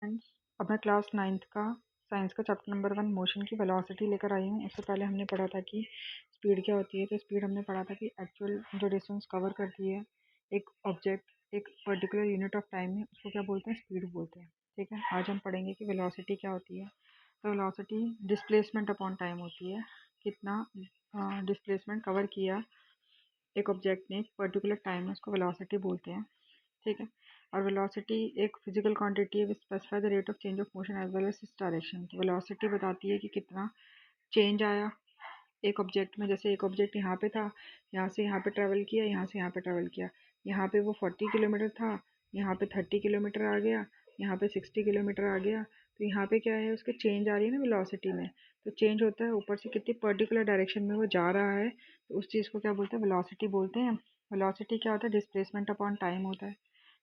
Friends, अब मैं class 9th का साइंस का चैप्टर नंबर 1 मोशन की वेलोसिटी लेकर आई हूँ। उससे पहले हमने पढ़ा था कि स्पीड क्या होती है। तो स्पीड हमने पढ़ा था कि एक्चुअल जो डिस्टेंस कवर करती है एक ऑब्जेक्ट एक पर्टिकुलर यूनिट ऑफ टाइम में, उसको क्या बोलते हैं, स्पीड बोलते हैं। ठीक है, आज हम पढ़ेंगे कि वेलोसिटी क्या होती है। तो वेलोसिटी डिस्प्लेसमेंट अपॉन टाइम होती है, कितना डिस्प्लेसमेंट कवर किया एक ऑब्जेक्ट ने एक पर्टिकुलर टाइम में, उसको वेलोसिटी बोलते हैं। ठीक है, और वेलोसिटी एक फिजिकल क्वांटिटी है, specify the rate of change of motion as well as its direction. तो वेलोसिटी बताती है कि कितना चेंज आया एक ऑब्जेक्ट में। जैसे एक ऑब्जेक्ट यहाँ पे था, यहाँ से यहाँ पे ट्रैवल किया, यहाँ से यहाँ पे ट्रैवल किया, यहाँ पे वो 40 किलोमीटर था, यहाँ पे 30 किलोमीटर आ गया, यहाँ पे 60 किलोमीटर आ गया। तो यहाँ पे क्या है, उसके चेंज आ रही है ना वेलोसिटी में। तो चेंज होता है ऊपर से कितनी पर्टिकुलर डायरेक्शन में वो जा रहा है, तो उस चीज़ को क्या बोलते हैं, वेलोसिटी बोलते हैं। वेलोसिटी क्या होता है, डिस्प्लेसमेंट अपॉन टाइम होता है।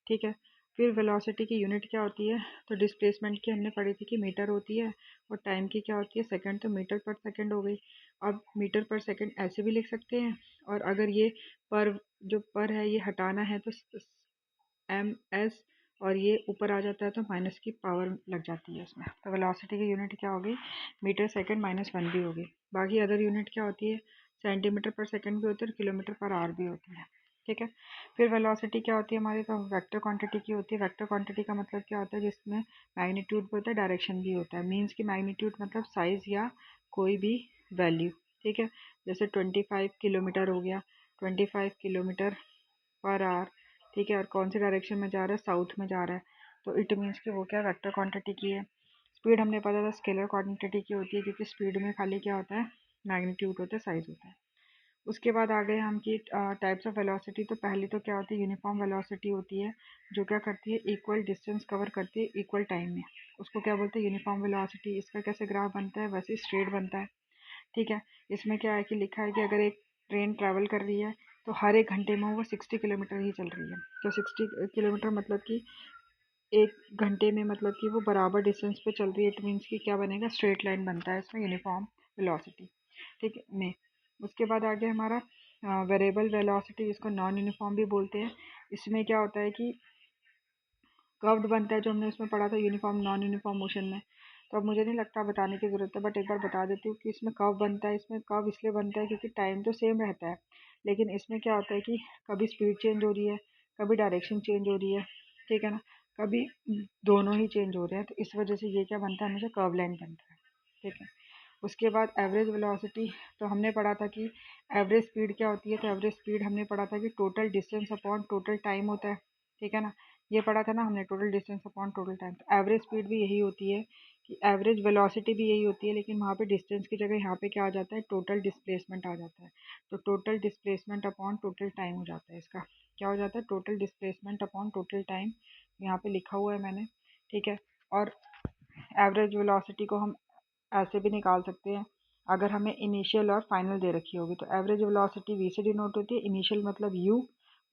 ठीक है, फिर वेलोसिटी की यूनिट क्या होती है, तो डिस्प्लेसमेंट की हमने पढ़ी थी कि मीटर होती है, और टाइम की क्या होती है, सेकंड। तो मीटर पर सेकंड हो गई। अब मीटर पर सेकंड ऐसे भी लिख सकते हैं, और अगर ये पर जो पर है ये हटाना है तो MS, और ये ऊपर आ जाता है तो माइनस की पावर लग जाती है उसमें। तो वेलोसिटी की यूनिट क्या होगी, मीटर सेकंड -1 भी होगी। बाकी अदर यूनिट क्या होती है, सेंटीमीटर पर सेकंड भी होती है और किलोमीटर पर आवर भी होती है। ठीक है, फिर वेलोसिटी क्या होती है हमारी, तो वेक्टर क्वांटिटी की होती है। वेक्टर क्वांटिटी का मतलब क्या होता है, जिसमें मैग्नीट्यूड भी होता है, डायरेक्शन भी होता है। मीन्स की मैग्नीट्यूड मतलब साइज या कोई भी वैल्यू। ठीक है, जैसे 25 किलोमीटर हो गया, 25 किलोमीटर पर आवर। ठीक है, और कौन सी डायरेक्शन में जा रहा है, साउथ में जा रहा है, तो इट मीन्स कि वो क्या वेक्टर क्वांटिटी की है। स्पीड हमने पता था स्केलर क्वांटिटी की होती है, क्योंकि स्पीड में खाली क्या होता है, मैग्नीट्यूड होता है, साइज होता है। उसके बाद आ गए हम कि टाइप्स ऑफ वेलोसिटी। तो पहली तो क्या होती है, यूनिफॉर्म वेलोसिटी होती है, जो क्या करती है, इक्वल डिस्टेंस कवर करती है इक्वल टाइम में। उसको क्या बोलते हैं, यूनिफॉर्म वेलोसिटी। इसका कैसे ग्राफ बनता है, वैसे स्ट्रेट बनता है। ठीक है, इसमें क्या है कि लिखा है कि अगर एक ट्रेन ट्रैवल कर रही है तो हर एक घंटे में वो 60 किलोमीटर ही चल रही है। तो 60 किलोमीटर मतलब कि एक घंटे में, मतलब कि वो बराबर डिस्टेंस पे चल रही है। इट मीन्स कि क्या बनेगा, स्ट्रेट लाइन बनता है इसमें यूनिफॉर्म वेलोसिटी। ठीक है में उसके बाद आ गया हमारा वेरिएबल वेलोसिटी, जिसको नॉन यूनिफॉर्म भी बोलते हैं। इसमें क्या होता है कि कर्व्ड बनता है, जो हमने उसमें पढ़ा था यूनिफॉर्म नॉन यूनिफॉर्म मोशन में। तो अब मुझे नहीं लगता बताने की ज़रूरत है, बट एक बार बता देती हूँ कि इसमें कर्व बनता है। इसमें कर्व इसलिए बनता है क्योंकि टाइम तो सेम रहता है, लेकिन इसमें क्या होता है कि कभी स्पीड चेंज हो रही है, कभी डायरेक्शन चेंज हो रही है। ठीक है ना, कभी दोनों ही चेंज हो रहे हैं, तो इस वजह से ये क्या बनता है, हमेशा कर्व लाइन बनता है। ठीक है, उसके बाद एवरेज वेलोसिटी। तो हमने पढ़ा था कि एवरेज स्पीड क्या होती है। तो एवरेज स्पीड हमने पढ़ा था कि total distance upon total time होता है। ठीक है ना, ये पढ़ा था ना हमने, total distance upon total time. तो एवरेज स्पीड भी यही होती है कि एवरेज वेलोसिटी भी यही होती है, लेकिन वहाँ पे डिस्टेंस की जगह यहाँ पे क्या आ जाता है, टोटल डिस्प्लेसमेंट आ जाता है। तो total displacement upon total time हो जाता है। इसका क्या हो जाता है, total displacement upon total time, यहाँ पे लिखा हुआ है मैंने। ठीक है, और एवरेज वेलोसिटी को हम ऐसे भी निकाल सकते हैं, अगर हमें इनिशियल और फाइनल दे रखी होगी। तो एवरेज वेलोसिटी V से डिनोट होती है, इनिशियल मतलब U,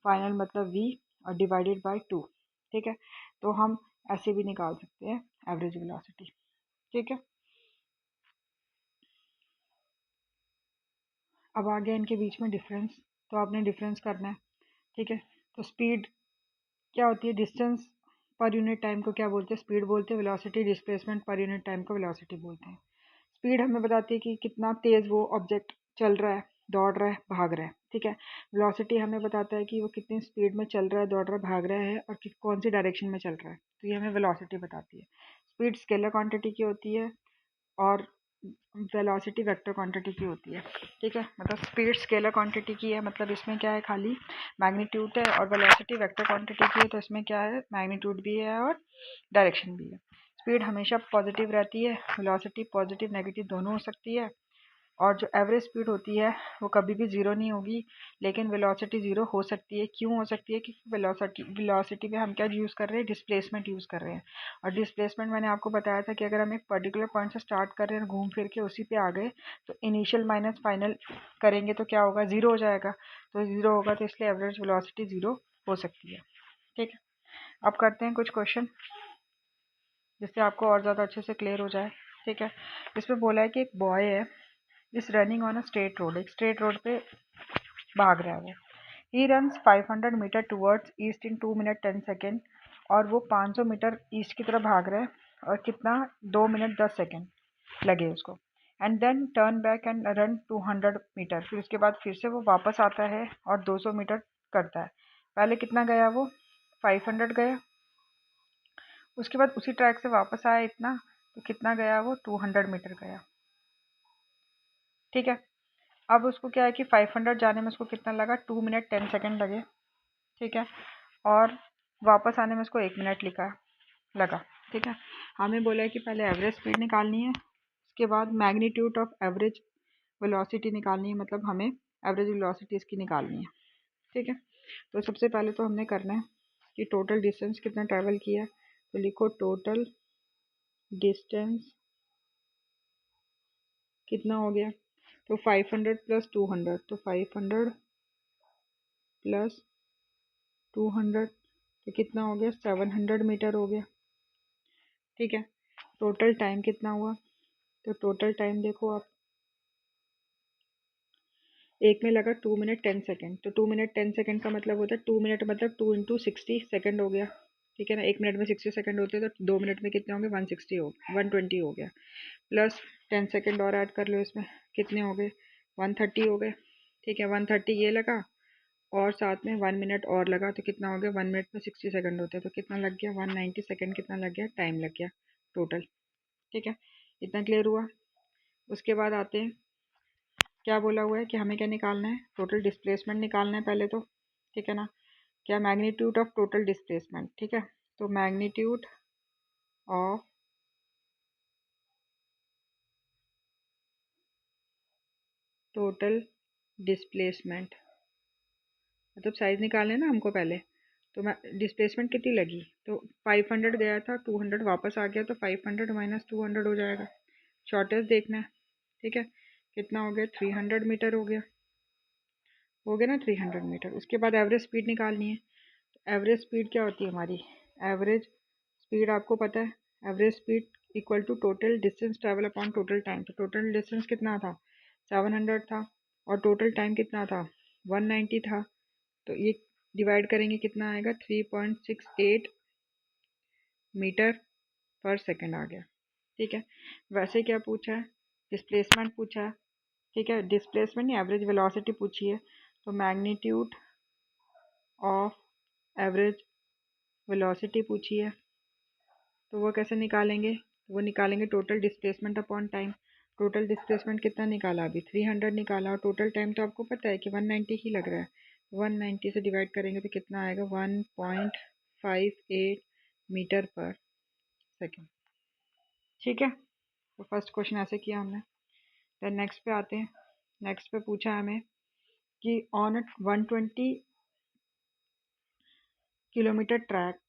फाइनल मतलब V, और डिवाइडेड बाय 2। ठीक है, तो हम ऐसे भी निकाल सकते हैं एवरेज वेलोसिटी। ठीक है, अब आ गया इनके बीच में डिफरेंस। तो आपने डिफरेंस करना है। ठीक है, तो स्पीड क्या होती है, डिस्टेंस पर यूनिट टाइम को क्या बोलते हैं, स्पीड बोलते हैं। Velocity displacement per unit time को वेलोसिटी बोलते हैं। स्पीड हमें बताती है कि कितना तेज़ वो ऑब्जेक्ट चल रहा है, दौड़ रहा है, भाग रहा है। ठीक है, वेलोसिटी हमें बताता है कि वो कितनी स्पीड में चल रहा है, दौड़ रहा है, भाग रहा है, और कौन सी डायरेक्शन में चल रहा है। तो ये हमें वेलोसिटी बताती है। स्पीड स्केलर क्वांटिटी की होती है, और वेलोसिटी वेक्टर क्वांटिटी की होती है। ठीक है, मतलब स्पीड स्केलर क्वांटिटी की है, मतलब इसमें क्या है, खाली मैग्नीट्यूड है, और वेलोसिटी वेक्टर क्वांटिटी की है, तो इसमें क्या है, मैग्नीट्यूड भी है और डायरेक्शन भी है। स्पीड हमेशा पॉजिटिव रहती है, वेलोसिटी पॉजिटिव नेगेटिव दोनों हो सकती है। और जो एवरेज स्पीड होती है वो कभी भी ज़ीरो नहीं होगी, लेकिन वेलोसिटी ज़ीरो हो सकती है। क्यों हो सकती है, क्योंकि वेलोसिटी में हम क्या यूज़ कर रहे हैं, डिस्प्लेसमेंट यूज़ कर रहे हैं। और डिस्प्लेसमेंट मैंने आपको बताया था कि अगर हम एक पर्टिकुलर पॉइंट से स्टार्ट कर रहे हैं और घूम फिर के उसी पे आ गए, तो इनिशियल माइनस फाइनल करेंगे तो क्या होगा, ज़ीरो हो जाएगा। तो ज़ीरो होगा, तो इसलिए एवरेज वेलोसिटी ज़ीरो हो सकती है। ठीक है, अब करते हैं कुछ क्वेश्चन, जिससे आपको और ज़्यादा अच्छे से क्लियर हो जाए। ठीक है, इसमें बोला है कि एक बॉय है is running on a straight road, एक स्ट्रेट रोड पे भाग रहा है वो। He runs 500 metre towards east in 2 minute 10 second और वो 500 मीटर ईस्ट की तरफ भाग रहा है और कितना 2 मिनट 10 सेकेंड लगे उसको। And then turn back and run 200 metre. फिर उसके बाद फिर से वो वापस आता है और 200 मीटर करता है। पहले कितना गया वो 500 गया, उसके बाद उसी ट्रैक से वापस आया इतना, तो कितना गया वो 200 मीटर गया। ठीक है, अब उसको क्या है कि 500 जाने में उसको कितना लगा 2 मिनट 10 सेकेंड लगे। ठीक है, और वापस आने में उसको 1 मिनट लगा। ठीक है, हमें बोला है कि पहले एवरेज स्पीड निकालनी है, उसके बाद मैग्नीट्यूड ऑफ एवरेज वेलोसिटी निकालनी है, मतलब हमें एवरेज वेलोसिटी इसकी निकालनी है। ठीक है, तो सबसे पहले तो हमने करना है कि टोटल डिस्टेंस कितना ट्रैवल किया है, तो लिखो टोटल डिस्टेंस कितना हो गया, तो 500 प्लस 200, तो 500 प्लस 200 तो कितना हो गया 700 मीटर हो गया। ठीक है, टोटल टाइम कितना हुआ, तो टोटल टाइम देखो आप, एक में लगा 2 मिनट 10 सेकेंड, तो 2 मिनट 10 सेकेंड का मतलब होता है 2 मिनट मतलब 2 इंटू 60 सेकेंड हो गया। ठीक है ना, 1 मिनट में 60 सेकेंड होते हैं, तो 2 मिनट में कितने होंगे 160 हो 120 हो गया, प्लस 10 सेकेंड और ऐड कर लो इसमें, कितने हो गए 130 हो गए। ठीक है, 130 ये लगा और साथ में 1 मिनट और लगा, तो कितना हो गया 1 मिनट में 60 सेकेंड होते हैं, तो कितना लग गया 190 सेकेंड कितना लग गया टाइम लग गया टोटल। ठीक है, इतना क्लियर हुआ। उसके बाद आते हैं, क्या बोला हुआ है कि हमें क्या निकालना है, टोटल डिस्प्लेसमेंट निकालना है पहले तो। ठीक है ना, क्या मैग्नीट्यूड ऑफ टोटल डिस्प्लेसमेंट। ठीक है, तो मैग्नीट्यूड ऑफ टोटल डिस्प्लेसमेंट मतलब साइज निकालना है ना हमको पहले, तो मैं डिस्प्लेसमेंट कितनी लगी, तो 500 गया था 200 वापस आ गया, तो 500 माइनस 200 हो जाएगा। शॉर्टेज देखना है। ठीक है, कितना हो गया 300 मीटर हो गया ना 300 मीटर। उसके बाद एवरेज स्पीड निकालनी है, तो एवरेज स्पीड क्या होती है हमारी, एवरेज स्पीड आपको पता है, average speed equal to total distance travel upon total time. तो टोटल डिस्टेंस कितना था 700 था और टोटल टाइम कितना था 190 था, तो ये डिवाइड करेंगे कितना आएगा 3.68 मीटर पर सेकेंड आ गया। ठीक है, वैसे क्या पूछा है डिस्प्लेसमेंट पूछा है। ठीक है, डिस्प्लेसमेंट नहीं एवरेज वेलोसिटी पूछी है, तो मैग्नीट्यूड ऑफ एवरेज वेलोसिटी पूछी है, तो वो कैसे निकालेंगे, वो निकालेंगे total displacement upon time. Total displacement कितना निकाला अभी 300 निकाला, और टोटल टाइम तो आपको पता है कि 190 ही लग रहा है, 190 से डिवाइड करेंगे तो कितना आएगा 1.58 मीटर पर सेकेंड। ठीक है, तो फर्स्ट क्वेश्चन ऐसे किया हमने। देन नेक्स्ट पे आते हैं, नेक्स्ट पे पूछा हमें कि on 120 kilometre track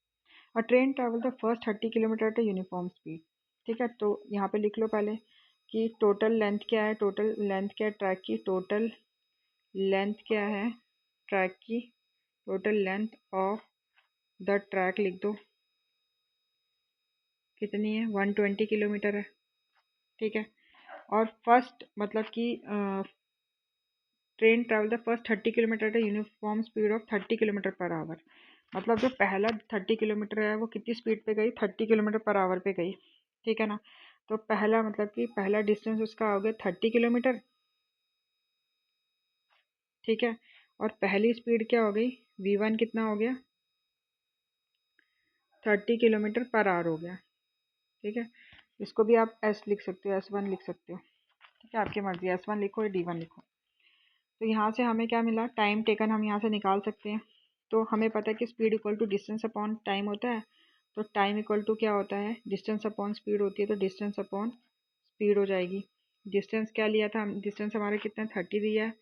a train travel the first 30 kilometre at a uniform speed. ठीक है, तो यहाँ पे लिख लो पहले कि टोटल लेंथ क्या है, टोटल लेंथ क्या है ट्रैक की, टोटल लेंथ क्या है ट्रैक की, total length of the track लिख दो, कितनी है 120 किलोमीटर है। ठीक है, और फर्स्ट मतलब कि train travel the first 30 kilometre eight uniform speed of 30 kilometre per hour, मतलब जो पहला 30 किलोमीटर है वो कितनी स्पीड पे गई 30 किलोमीटर पर आवर पे गई। ठीक है ना, तो पहला मतलब कि पहला डिस्टेंस उसका हो गया 30 किलोमीटर। ठीक है, और पहली स्पीड क्या हो गई v1 कितना हो गया 30 किलोमीटर पर आवर हो गया। ठीक है, इसको भी आप s लिख सकते हो, s1 लिख सकते हो। ठीक है, आपकी मर्जी s1 लिखो या d1 लिखो। तो यहाँ से हमें क्या मिला, टाइम टेकन हम यहाँ से निकाल सकते हैं। तो हमें पता है कि speed equal to distance upon time होता है, तो टाइम इक्वल टू क्या होता है डिस्टेंस अपॉन स्पीड होती है, तो डिस्टेंस अपॉन स्पीड हो जाएगी। डिस्टेंस क्या लिया था, डिस्टेंस हमारे कितना 30 दिया है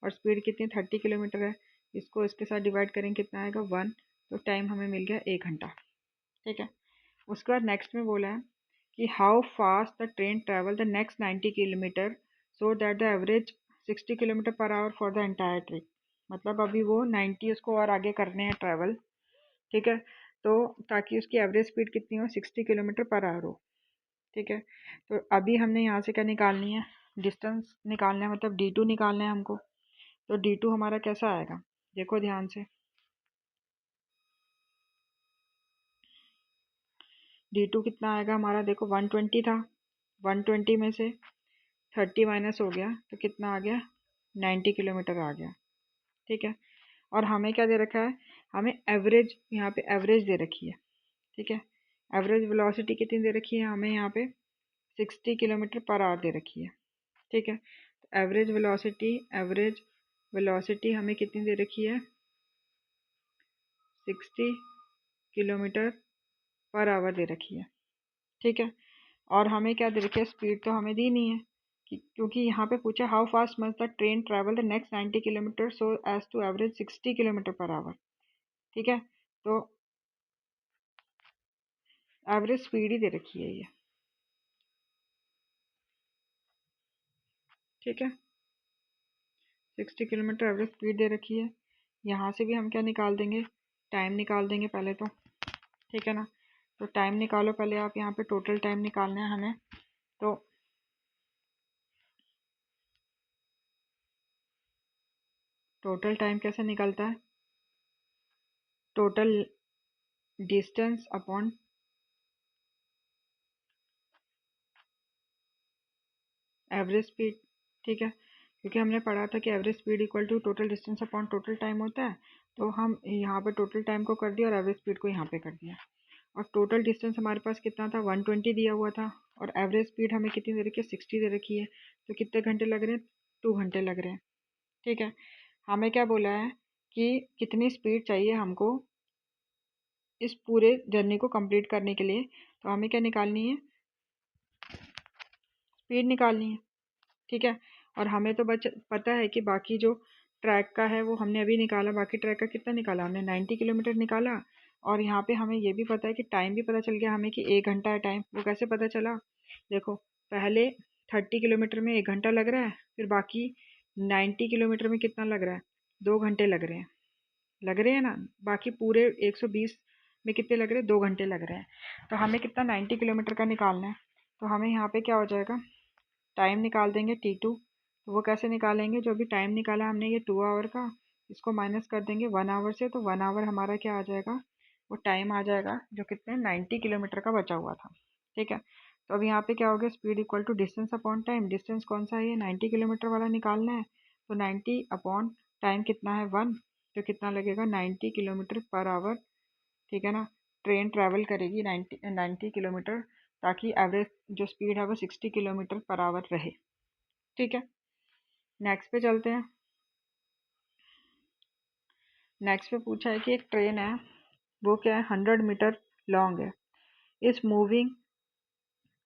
और स्पीड कितनी 30 किलोमीटर है, इसको इसके साथ डिवाइड करेंगे कितना आएगा 1, तो टाइम हमें मिल गया 1 घंटा। ठीक है, उसके बाद नेक्स्ट में बोला है कि how fast the train travel the next 90 kilometre so that the average 60 kilometre per hour for the entire trip, मतलब अभी वो 90 उसको और आगे करने हैं ट्रैवल। ठीक है, तो ताकि उसकी एवरेज स्पीड कितनी हो 60 किलोमीटर पर आवर हो। ठीक है, तो अभी हमने यहाँ से क्या निकालनी है डिस्टेंस निकालना है, मतलब d2 निकालना है हमको। तो d2 हमारा कैसा आएगा देखो ध्यान से, d2 कितना आएगा हमारा, देखो 120 था, 120 में से 30 माइनस हो गया तो कितना आ गया, 90 किलोमीटर आ गया। ठीक है, और हमें क्या दे रखा है, हमें एवरेज, यहाँ पे एवरेज दे रखी है। ठीक है, एवरेज वेलोसिटी कितनी दे रखी है हमें, यहाँ पे 60 किलोमीटर पर आवर दे रखी है। ठीक है, तो एवरेज वेलोसिटी हमें कितनी दे रखी है, 60 किलोमीटर पर आवर दे रखी है। ठीक है, और हमें क्या दे रखी है, स्पीड तो हमें दी नहीं है क्योंकि यहाँ पे पूछा how fast must the train travel the next 90 kilometre so as to average 60 kilometre per hour. ठीक है, तो एवरेज स्पीड ही दे रखी है ये। ठीक है, 60 किलोमीटर एवरेज स्पीड दे रखी है। यहाँ से भी हम क्या निकाल देंगे, टाइम निकाल देंगे पहले तो। ठीक है ना, तो टाइम निकालो पहले आप, यहाँ पे टोटल टाइम निकालना है हमें। तो टोटल टाइम कैसे निकलता है, total distance upon average speed. ठीक है, क्योंकि हमने पढ़ा था कि average speed equal to total distance upon total time होता है। तो हम यहाँ पे टोटल टाइम को कर दिया और एवरेज स्पीड को यहाँ पे कर दिया। और टोटल डिस्टेंस हमारे पास कितना था, 120 दिया हुआ था, और एवरेज स्पीड हमें कितनी दे रखी है, 60 दे रखी है। तो कितने घंटे लग रहे हैं, 2 घंटे लग रहे हैं। ठीक है, हमें क्या बोला है कि कितनी स्पीड चाहिए हमको इस पूरे जर्नी को कंप्लीट करने के लिए। तो हमें क्या निकालनी है, स्पीड निकालनी है। ठीक है, और हमें तो पता है कि बाकी जो ट्रैक का है वो हमने अभी निकाला, बाकी ट्रैक का कितना निकाला हमने, 90 किलोमीटर निकाला। और यहाँ पे हमें ये भी पता है कि टाइम भी पता चल गया हमें कि 1 घंटा है टाइम। वो कैसे पता चला, देखो पहले 30 किलोमीटर में 1 घंटा लग रहा है, फिर बाकी 90 किलोमीटर में कितना लग रहा है, 2 घंटे लग रहे हैं, लग रहे हैं ना। बाकी पूरे 120 में कितने लग रहे हैं, 2 घंटे लग रहे हैं। तो हमें कितना 90 किलोमीटर का निकालना है। तो हमें यहाँ पे क्या हो जाएगा, टाइम निकाल देंगे T2। तो वो कैसे निकालेंगे, जो भी टाइम निकाला हमने ये 2 आवर का, इसको माइनस कर देंगे 1 आवर से, तो 1 आवर हमारा क्या आ जाएगा, वो टाइम आ जाएगा जो कितने 90 किलोमीटर का बचा हुआ था। ठीक है, तो अब यहाँ पे क्या हो गया, speed equal to distance upon time. Distance कौन सा है, ये 90 किलोमीटर वाला निकालना है। तो 90 अपॉन टाइम कितना है 1, तो कितना लगेगा 90 किलोमीटर पर आवर। ठीक है ना, ट्रेन ट्रैवल करेगी 90 किलोमीटर, ताकि एवरेज जो स्पीड है वो 60 किलोमीटर पर आवर रहे। ठीक है, नेक्स्ट पे चलते हैं। नेक्स्ट पे पूछा है कि एक ट्रेन है, वो क्या है, 100 मीटर लॉन्ग है, is moving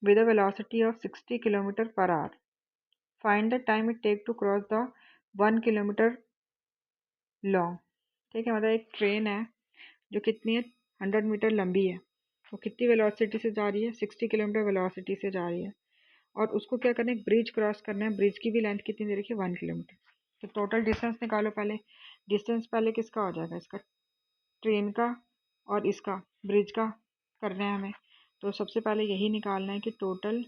with a velocity of 60 kilometre per hour, find the time it take to cross the 1 kilometre long. ठीक है, मतलब एक ट्रेन है जो कितनी है, 100 मीटर लंबी है, वो कितनी वेलोसिटी से जा रही है, 60 किलोमीटर वेलोसिटी से जा रही है। और उसको क्या करना है, एक ब्रिज क्रॉस करना है, ब्रिज की भी लेंथ कितनी दे रखी है, 1 किलोमीटर। तो टोटल डिस्टेंस निकालो पहले। डिस्टेंस पहले किसका हो जाएगा, इसका, ट्रेन का और इसका ब्रिज का करना है हमें। तो सबसे पहले यही निकालना है कि total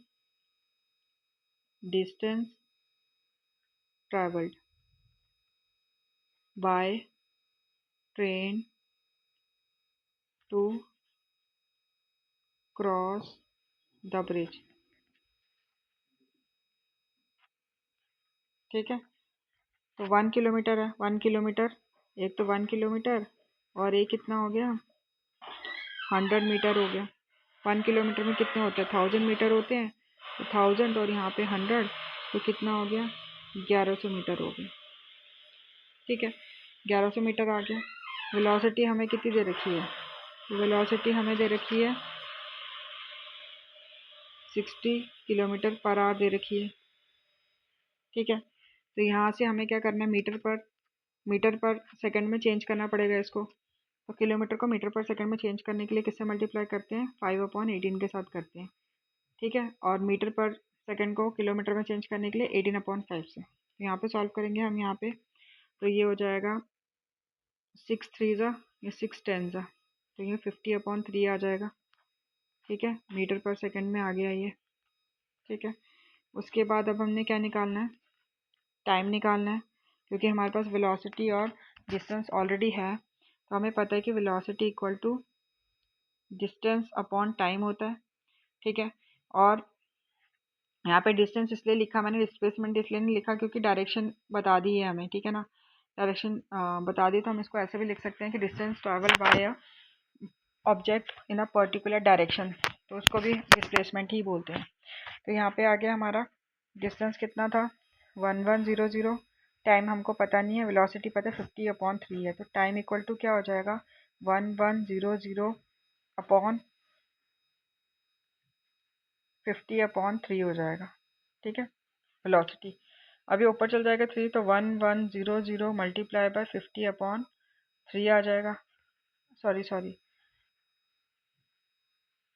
distance travelled by train to cross the bridge. ठीक है, तो 1 किलोमीटर है, 1 किलोमीटर, एक तो 1 किलोमीटर, और एक कितना हो गया, 100 मीटर हो गया। 1 किलोमीटर में कितने होते हैं, 1000 मीटर होते हैं। तो 1000 और यहाँ पे 100, तो कितना हो गया, 1100 मीटर हो गया। ठीक है, 1100 मीटर आ गया। वेलोसिटी हमें कितनी दे रखी है, वेलोसिटी हमें दे रखी है 60 किलोमीटर पर आवर दे रखी है। ठीक है, तो यहाँ से हमें क्या करना है, मीटर पर सेकंड में चेंज करना पड़ेगा इसको। तो किलोमीटर को मीटर पर सेकंड में चेंज करने के लिए किससे मल्टीप्लाई करते हैं, 5/18 के साथ करते हैं। ठीक है, और मीटर पर सेकंड को किलोमीटर में चेंज करने के लिए 18/5 से। तो यहाँ पे सॉल्व करेंगे हम, यहाँ पे तो ये हो जाएगा 6 3 या 6 10, तो ये 50/3 आ जाएगा। ठीक है, मीटर पर सेकंड में आ गया ये। ठीक है, उसके बाद अब हमने क्या निकालना है, टाइम निकालना है, क्योंकि हमारे पास वेलोसिटी और डिस्टेंस ऑलरेडी है। तो हमें पता है कि velocity equal to distance upon time होता है, ठीक है। और यहाँ पे डिस्टेंस इसलिए लिखा मैंने, डिस्प्लेसमेंट इसलिए नहीं लिखा क्योंकि डायरेक्शन बता दी है हमें, ठीक है ना। डायरेक्शन बता दी तो हम इसको ऐसे भी लिख सकते हैं कि distance travel by a object in a particular direction, तो उसको भी डिस्प्लेसमेंट ही बोलते हैं। तो यहाँ पे आ गया हमारा डिस्टेंस कितना था 1100, टाइम हमको पता नहीं है, वेलोसिटी पता है 50/3 है, तो टाइम इक्वल टू क्या हो जाएगा 1100 अपॉन 50/3 हो जाएगा, ठीक है। वेलोसिटी अभी ऊपर चल जाएगा 3, तो 1100 मल्टीप्लाई बाय 50/3 आ जाएगा। सॉरी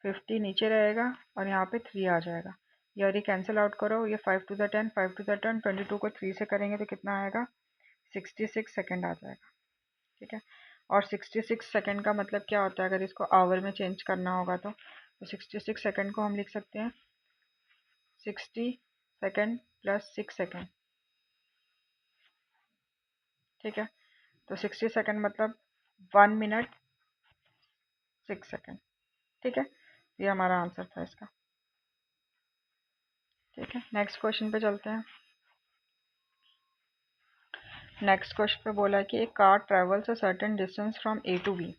50 नीचे रहेगा और यहाँ पे 3 आ जाएगा। ये कैंसिल आउट करो, ये 5 टू द 10, 5 टू द 10, 22 को 3 से करेंगे तो कितना आएगा 66 सेकेंड आ जाएगा, ठीक है। और 66 सेकेंड का मतलब क्या होता है, अगर इसको आवर में चेंज करना होगा तो 66 सेकेंड को हम लिख सकते हैं 60 सेकेंड प्लस 6 सेकेंड, ठीक है। तो 60 सेकेंड मतलब 1 मिनट 6 सेकेंड, ठीक है। ये हमारा आंसर था इसका, ठीक है। नेक्स्ट क्वेश्चन पे चलते हैं। नेक्स्ट क्वेश्चन पे बोला है कि एक car travels a certain distance from A to B,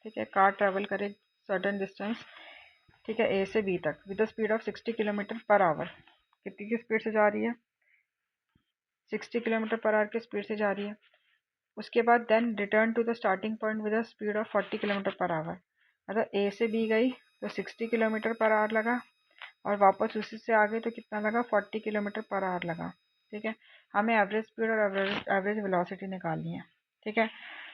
ठीक है। कार ट्रेवल करे सर्टेन डिस्टेंस, ठीक है, ए से बी तक with the speed of 60 kilometre per hour. कितनी की स्पीड से जा रही है 60 किलोमीटर पर आवर की स्पीड से जा रही है। उसके बाद then return to the starting point with the speed of 40 kilometre per hour. मतलब ए से बी गई तो 60 किलोमीटर पर आवर लगा और वापस उसी से आ गई तो कितना लगा 40 किलोमीटर पर आवर लगा, ठीक है। हमें एवरेज स्पीड और एवरेज वेलोसिटी निकालनी है, ठीक है।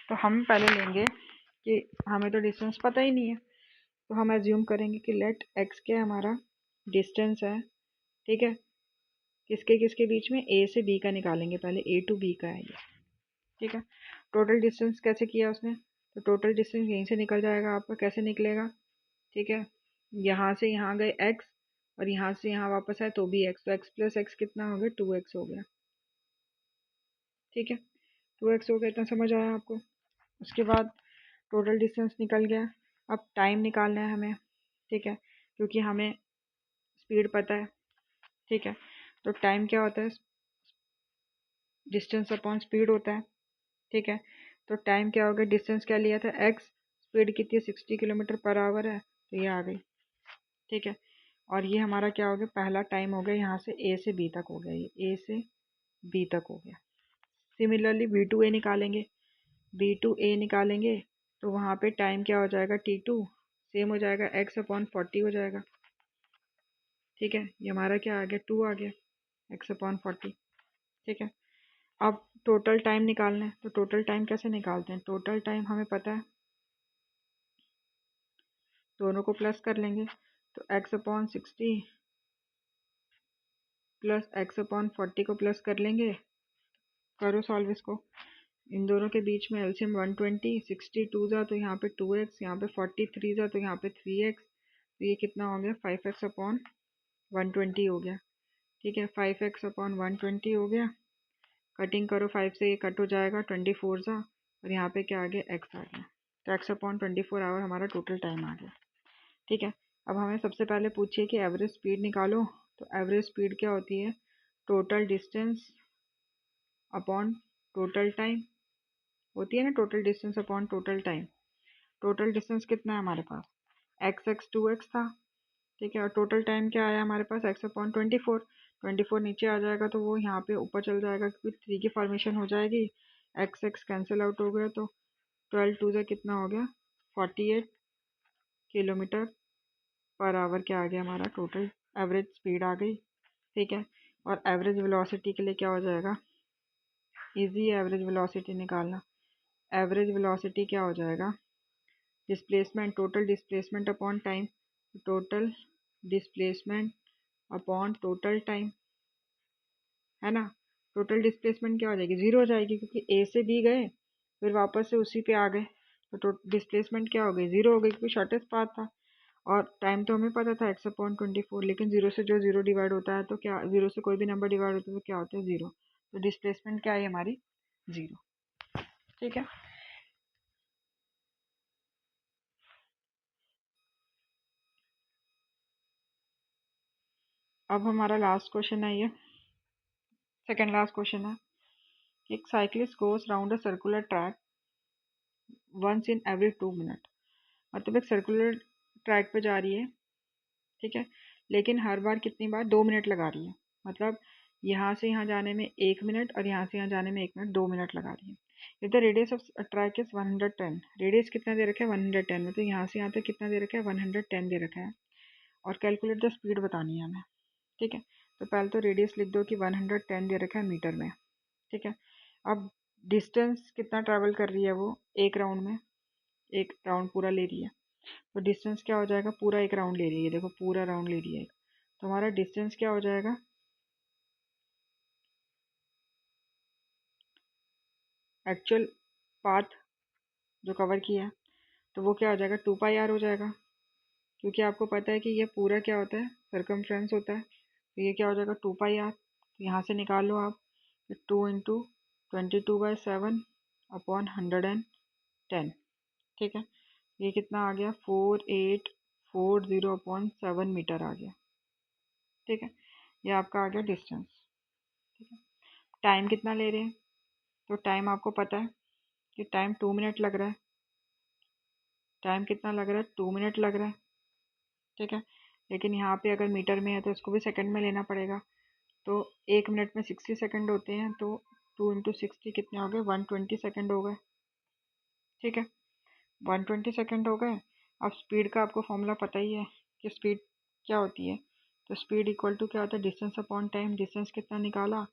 तो हम पहले लेंगे कि हमें तो डिस्टेंस पता ही नहीं है, तो हम एज्यूम करेंगे कि लेट एक्स के हमारा डिस्टेंस है, ठीक है। किसके किसके बीच में, ए से बी का निकालेंगे पहले, ए टू बी का है ये, ठीक है। टोटल डिस्टेंस कैसे किया उसने, तो टोटल डिस्टेंस यहीं से निकल जाएगा आपका, कैसे निकलेगा, ठीक है। यहाँ से यहाँ गए एक्स और यहाँ से यहाँ वापस आए तो भी एक्स, तो एक्स प्लस एक्स कितना हो गया 2x हो गया, ठीक है। 2x हो गया, इतना समझ आया आपको। उसके बाद टोटल डिस्टेंस निकल गया। अब टाइम निकालना है हमें, ठीक है, क्योंकि हमें स्पीड पता है, ठीक है। तो टाइम क्या होता है, डिस्टेंस अपॉन स्पीड होता है, ठीक है। तो टाइम क्या हो गया, डिस्टेंस क्या लिया था एक्स, स्पीड कितनी 60 किलोमीटर पर आवर है, तो ये आ गई, ठीक है। और ये हमारा क्या हो गया, पहला टाइम हो गया, यहाँ से ए से बी तक हो गया, ये ए से बी तक हो गया। सिमिलरली बी टू ए निकालेंगे, बी टू ए निकालेंगे तो वहाँ पे टाइम क्या हो जाएगा T2 सेम हो जाएगा x/40 हो जाएगा, ठीक है। ये हमारा क्या आ गया 2 आ गया x/40, ठीक है। अब टोटल टाइम निकालना है, तो टोटल टाइम कैसे निकालते हैं, टोटल टाइम हमें पता है, दोनों को प्लस कर लेंगे, तो x/60 प्लस x/40 को प्लस कर लेंगे, करो सॉल्व इसको। इन दोनों के बीच में एलसीएम 120, 60 टू जा तो यहाँ पे 2x, यहाँ पे 40 3 जा तो यहाँ पे 3x, तो ये कितना हो गया 5x/120 हो गया, ठीक है। 5x/120 हो गया, कटिंग करो 5 से, ये कट हो जाएगा, 24 जा और यहाँ पे क्या आ गया x आ गया, तो x/24 आवर हमारा टोटल टाइम आ गया, ठीक है। अब हमें सबसे पहले पूछिए कि एवरेज स्पीड निकालो, तो एवरेज स्पीड क्या होती है, total distance upon total time होती है ना, total distance upon total time. Total distance कितना है हमारे पास, x 2x था, ठीक है। और टोटल टाइम क्या आया हमारे पास x/24, 24 नीचे आ जाएगा तो वो यहाँ पे ऊपर चल जाएगा क्योंकि 3 की फॉर्मेशन हो जाएगी, x कैंसिल आउट हो गया, तो 12 टू से कितना हो गया 48 किलोमीटर पर आवर क्या आ गया हमारा टोटल एवरेज स्पीड आ गई, ठीक है। और एवरेज वेलोसिटी के लिए क्या हो जाएगा, इजी एवरेज वेलोसिटी निकालना। एवरेज वेलोसिटी क्या हो जाएगा, displacement, total displacement upon time, total displacement upon total time, है ना। टोटल डिस्प्लेसमेंट क्या हो जाएगी, जीरो हो जाएगी क्योंकि ए से बी गए फिर वापस से उसी पे आ गए, तो डिस्प्लेसमेंट क्या हो गई, जीरो हो गई क्योंकि शॉर्टेस्ट पाथ था। और टाइम तो हमें पता था x/24, लेकिन जीरो से जो जीरो डिवाइड होता है तो क्या, जीरो से कोई भी नंबर डिवाइड होता है तो क्या होता है जीरो, तो डिस्प्लेसमेंट क्या है हमारी जीरो, ठीक है। अब हमारा लास्ट क्वेश्चन है, ये सेकेंड लास्ट क्वेश्चन है। एक cyclist goes round a circular track once in every 2 minute. मतलब एक सर्कुलर ट्रैक पे जा रही है, ठीक है, लेकिन हर बार कितनी बार, 2 मिनट लगा रही है। मतलब यहाँ से यहाँ जाने में 1 मिनट और यहाँ से यहाँ जाने में 1 मिनट, 2 मिनट लगा रही है। If the radius of track is 110, radius कितना दे रखा है 110, मतलब यहाँ से यहाँ तक कितना दे रखा है 110 दे रखा है, और कैलकुलेट द स्पीड बतानी है हमें, ठीक है। तो पहले तो रेडियस लिख दो कि 110 दे रखा है मीटर में, ठीक है। अब डिस्टेंस कितना ट्रैवल कर रही है वो, एक राउंड में, एक राउंड पूरा ले रही है, तो डिस्टेंस क्या हो जाएगा, पूरा एक राउंड ले रही है, देखो पूरा राउंड ले रही है, तो हमारा डिस्टेंस क्या हो जाएगा, एक्चुअल पाथ जो कवर किया है, तो वो क्या हो जाएगा 2 पाई आर हो जाएगा, क्योंकि आपको पता है कि ये पूरा क्या होता है, सर्कमफ्रेंस होता है, तो ये क्या हो जाएगा 2 पाई आर। तो यहाँ से निकाल लो आप, 2 × 22/7 अपॉन 110, ठीक है। ये कितना आ गया, 4840/7 मीटर आ गया, ठीक है। ये आपका आ गया डिस्टेंस, ठीक है। टाइम कितना ले रहे हैं, तो टाइम आपको पता है कि टाइम 2 मिनट लग रहा है, टाइम कितना लग रहा है 2 मिनट लग रहा है, ठीक है। लेकिन यहाँ पे अगर मीटर में है तो उसको भी सेकंड में लेना पड़ेगा, तो 1 मिनट में 60 सेकंड होते हैं, तो 2 × 60 कितने हो गए, 120 सेकंड हो गए, ठीक है। 120 सेकंड हो गए। अब स्पीड का आपको फॉर्मूला पता ही है कि स्पीड क्या होती है, तो स्पीड इक्वल टू क्या होता है, डिस्टेंस अपॉन टाइम। डिस्टेंस कितना निकाला,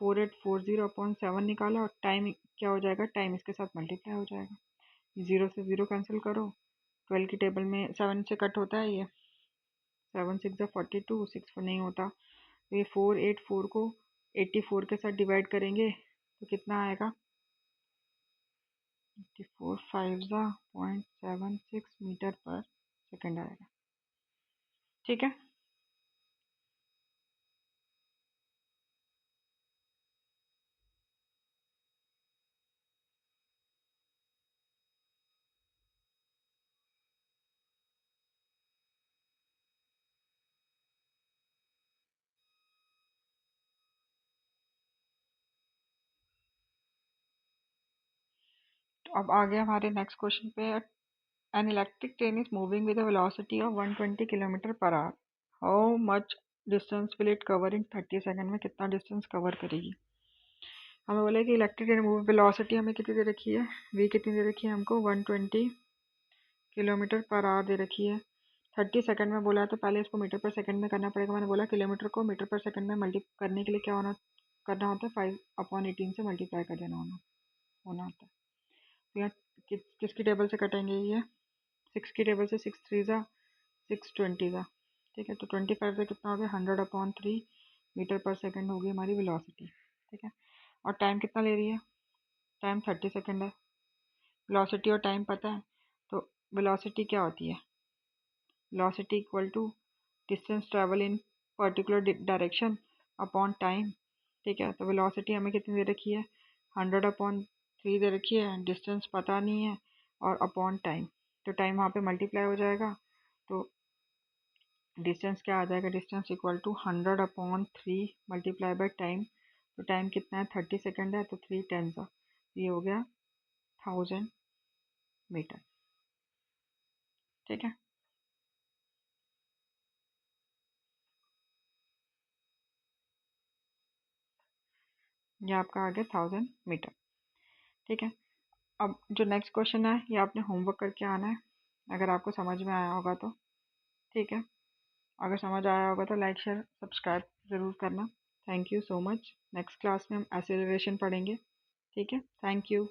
4840/7 निकाला, और टाइम क्या हो जाएगा, टाइम इसके साथ मल्टीप्लाई हो जाएगा, 0 से 0 कैंसिल करो, 12 की टेबल में 7 से कट होता है, ये 7 × 6 = 42, 6 नहीं होता, तो ये 484 को 84 के साथ डिवाइड करेंगे तो कितना आएगा, 84 5 मीटर पर सेकंड आएगा, ठीक है। तो अब आगे हमारे नेक्स्ट क्वेश्चन पे, an electric train is moving with a velocity of 120 kilometre per our, how much distance will it cover in 30 second, में कितना डिस्टेंस कवर करेगी। हमें बोला है कि इलेक्ट्रिक ट्रेन मूव, वेलोसिटी हमें कितनी दे रखी है, वी कितनी दे रखी है हमको, 120 किलोमीटर पर आवर दे रखी है। 30 सेकंड में बोला है, तो पहले इसको मीटर पर सेकंड में करना पड़ेगा। मैंने बोला किलोमीटर को मीटर पर सेकंड में मल्टी करने के लिए क्या होना, करना होता है, 5/18 से मल्टीप्लाई कर देना होना होता है। तो यहाँ किसकी टेबल से कटेंगे, ये 6 की टेबल से, 6 3 ज़ा 6 20 ज़ा, ठीक है। तो 25 से कितना हो गया, 100/3 मीटर पर सेकंड होगी हमारी वेलोसिटी, ठीक है। और टाइम कितना ले रही है, टाइम 30 सेकंड है। वेलोसिटी और टाइम पता है, तो वेलोसिटी क्या होती है, velocity equal to distance travel in particular direction upon time, ठीक है। तो वेलोसिटी हमें कितनी दे रखी है, 100/3 दे रखी है, डिस्टेंस पता नहीं है, और अपॉन टाइम, तो टाइम वहाँ पे मल्टीप्लाई हो जाएगा, तो डिस्टेंस क्या आ जाएगा, distance equal to 100/3 multiply by time. तो टाइम कितना है, 30 सेकंड है, तो 3 10 ये हो गया 1000 मीटर, ठीक है। ये आपका आ गया 1000 मीटर, ठीक है। अब जो नेक्स्ट क्वेश्चन है, ये आपने होमवर्क करके आना है, अगर आपको समझ में आया होगा तो, ठीक है। अगर समझ आया होगा तो लाइक शेयर सब्सक्राइब ज़रूर करना। Thank you so much. Next class में हम एक्सेलरेशन पढ़ेंगे, ठीक है। Thank you.